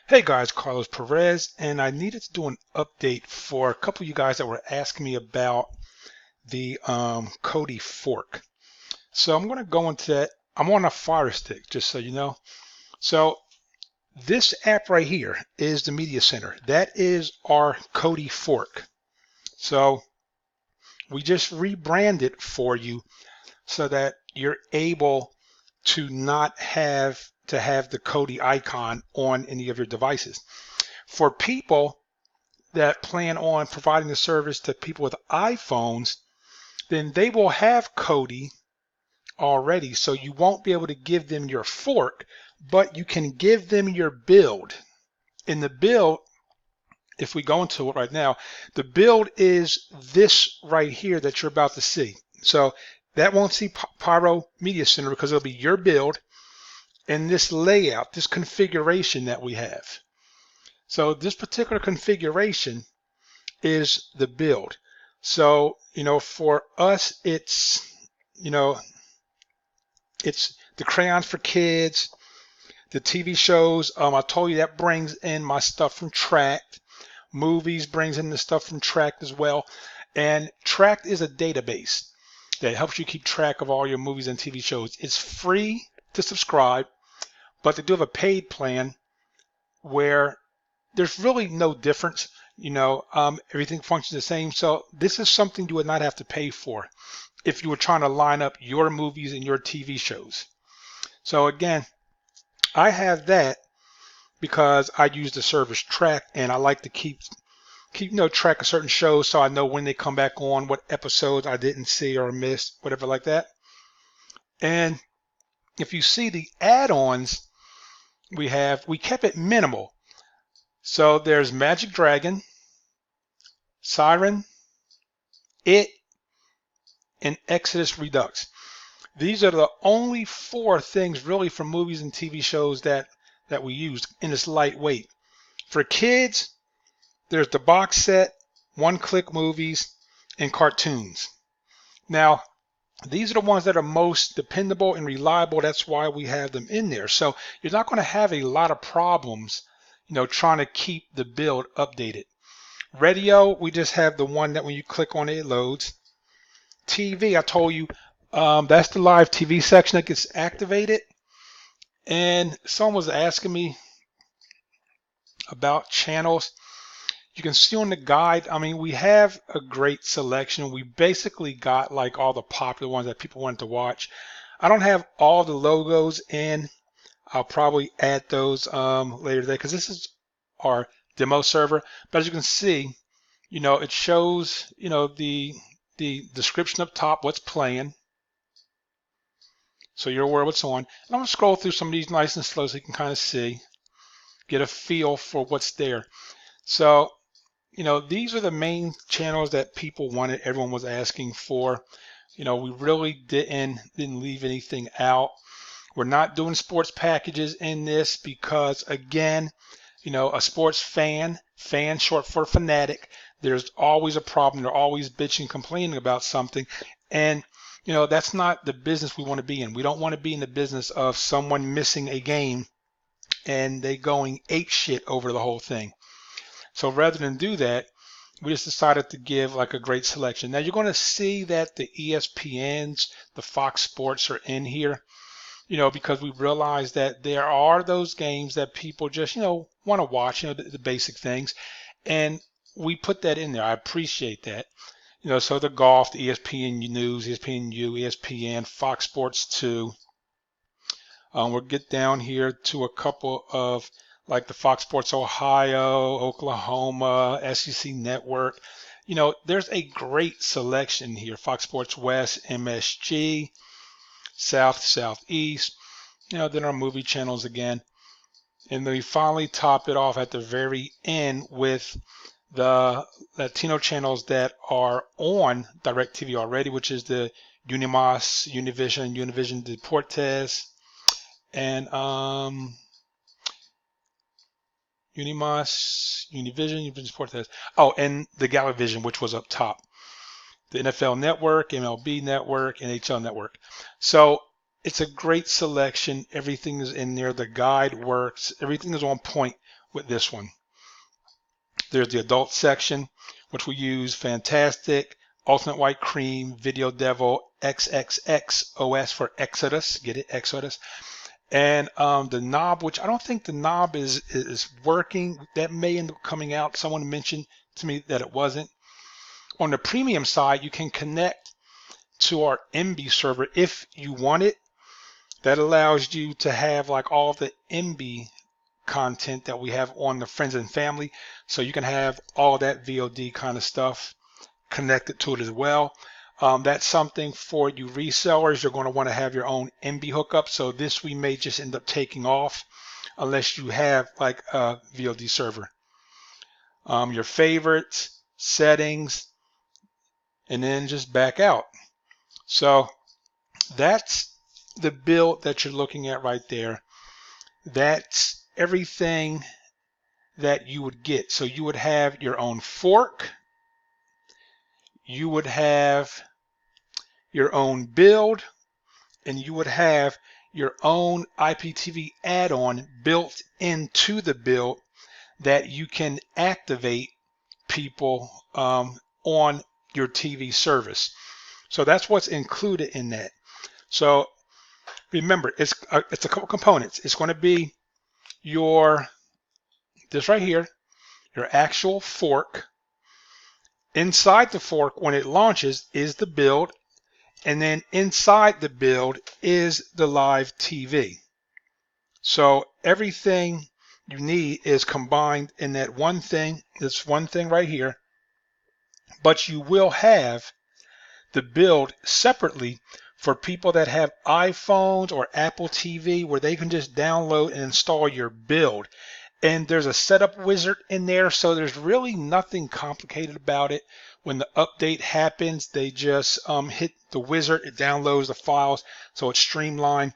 Hey guys, Carlos Perez, and I needed to do an update for a couple of you guys that were asking me about the Kodi fork. So I'm going to go into that. I'm on a Fire Stick, just so you know. So this app right here is the Media Center. That is our Kodi fork. So we just rebranded for you so that you're able to not have the Kodi icon on any of your devices. For people that plan on providing the service to people with iPhones, then they will have Kodi already. So you won't be able to give them your fork, but you can give them your build. In the build, if we go into it right now, the build is this right here that you're about to see. So that won't see Pyro Media Center because it'll be your build and this layout, this configuration that we have. So this particular configuration is the build. So, for us, it's the crayons for kids, the TV shows. I told you that brings in my stuff from Tract. Movies brings in the stuff from Tract as well. And Tract is a database that helps you keep track of all your movies and TV shows. It's free to subscribe, but they do have a paid plan where there's really no difference. Everything functions the same. So this is something you would not have to pay for if you were trying to line up your movies and your TV shows. So again, I have that because I use the service Track, and I like to keep track of certain shows so I know when they come back on, what episodes I didn't see or missed, whatever like that. And if you see the add-ons we kept it minimal. So there's Magic Dragon, Siren, It, and Exodus Redux. These are the only 4 things really for movies and TV shows that we use, and it's lightweight. For kids, there's the box set, one-click movies, and cartoons. Now, these are the ones that are most dependable and reliable. That's why we have them in there. So you're not going to have a lot of problems, trying to keep the build updated. Radio, we just have the one that when you click on it, it loads. TV, I told you, that's the live TV section that gets activated. And someone was asking me about channels. You can see on the guide, we have a great selection. We basically got like all the popular ones that people wanted to watch. I don't have all the logos in. I'll probably add those later today because this is our demo server. But as you can see, it shows, the description up top, what's playing. So you're aware of what's on. And I'm going to scroll through some of these nice and slow so you can kind of see, get a feel for what's there. So, these are the main channels that people wanted, everyone was asking for. We really didn't leave anything out. We're not doing sports packages in this because, again, a sports fan short for fanatic, there's always a problem. They're always bitching, complaining about something. And, that's not the business we want to be in. We don't want to be in the business of someone missing a game and they going ape shit over the whole thing. So rather than do that, we just decided to give like a great selection. Now you're going to see that the ESPNs, the Fox Sports are in here, because we realize that there are those games that people just, want to watch, the basic things. And we put that in there. I appreciate that. So the golf, the ESPN News, ESPNU, ESPN, Fox Sports 2. We'll get down here to a couple of like the Fox Sports Ohio, Oklahoma, SEC Network. There's a great selection here. Fox Sports West, MSG, South, Southeast. Then our movie channels again. And then we finally top it off at the very end with the Latino channels that are on DirecTV already, which is the Unimas, Univision Deportes, and Unimas, Univision Deportes. Oh, and the Galavision, which was up top. The NFL Network, MLB Network, NHL Network. So it's a great selection. Everything is in there. The guide works. Everything is on point with this one. There's the adult section, which we use Fantastic, Ultimate White Cream, Video Devil, XXX OS for Exodus. Get it? Exodus. And the knob, which I don't think the knob is working. That may end up coming out. Someone mentioned to me that it wasn't. On the premium side, you can connect to our MB server if you want it. That allows you to have like all the MB content that we have on the friends and family. So you can have all that VOD kind of stuff connected to it as well. That's something for you resellers. You're going to want to have your own MB hookup. So this we may just end up taking off unless you have like a VOD server. Your favorites, settings, and then just back out. So that's the build that you're looking at right there. That's everything that you would get. So you would have your own fork. You would have your own build, and you would have your own IPTV add-on built into the build that you can activate people on your TV service. So that's what's included in that. So remember, it's a couple components. It's going to be this right here, your actual fork. Inside the fork, when it launches, is the build, and then inside the build is the live TV. So everything you need is combined in that one thing, this one thing right here, but you will have the build separately for people that have iPhones or Apple TV, where they can just download and install your build. And there's a setup wizard in there, so there's really nothing complicated about it. When the update happens, they just hit the wizard, it downloads the files, so it's streamlined.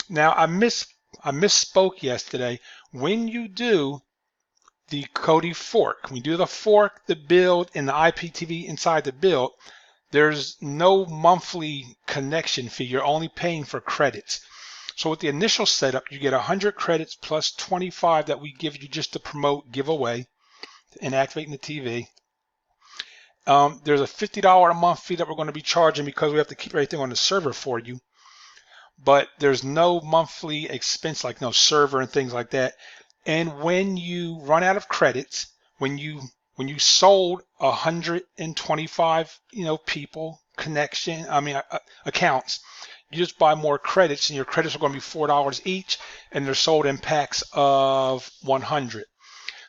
Now I misspoke yesterday. When you do the Kodi fork, when you do the fork, the build, and the IPTV inside the build, there's no monthly connection fee. You're only paying for credits. So with the initial setup, you get 100 credits plus 25 that we give you just to promote giveaway and activating the TV. There's a $50 a month fee that we're going to be charging because we have to keep everything on the server for you. But there's no monthly expense, like no server and things like that. And when you run out of credits, when you sold 125, people accounts, you just buy more credits, and your credits are going to be $4 each, and they're sold in packs of 100.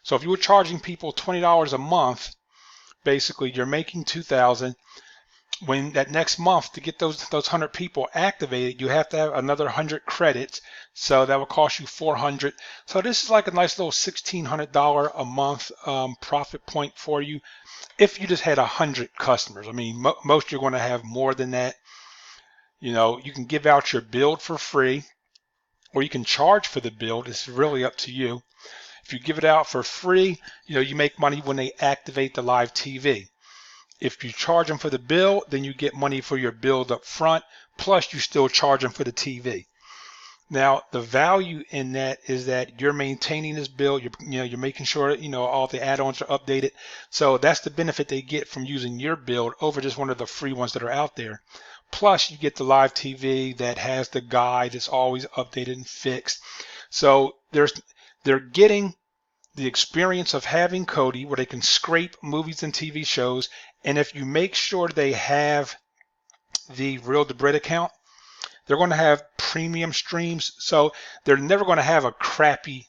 So if you were charging people $20 a month, basically you're making $2,000. When that next month, to get those 100 people activated, you have to have another 100 credits, so that will cost you $400. So this is like a nice little $1,600 a month profit point for you if you just had 100 customers. I mean, most you're going to have more than that. You can give out your build for free, or you can charge for the build. It's really up to you. If you give it out for free, you make money when they activate the live TV. If you charge them for the build, then you get money for your build up front, plus you still charge them for the TV. Now, the value in that is that you're maintaining this build. You're making sure all the add-ons are updated. So that's the benefit they get from using your build over just one of the free ones that are out there. Plus, you get the live TV that has the guide that's always updated and fixed. So they're getting the experience of having Kodi, where they can scrape movies and TV shows. And if you make sure they have the Real to Bread account, they're going to have premium streams. So they're never going to have a crappy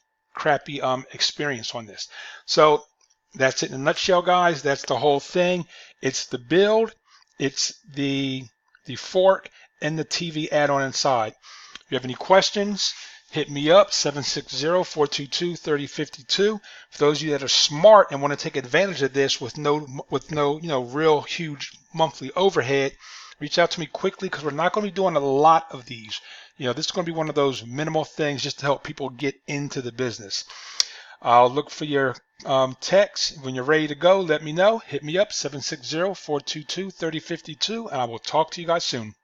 experience on this. So that's it in a nutshell, guys. That's the whole thing. It's the build, it's the fork, and the TV add-on inside. If you have any questions, hit me up, 760-422-3052. For those of you that are smart and want to take advantage of this with no real huge monthly overhead, reach out to me quickly, because we're not going to be doing a lot of these. This is going to be one of those minimal things just to help people get into the business. I'll look for your text. When you're ready to go, let me know. Hit me up, 760-422-3052, and I will talk to you guys soon.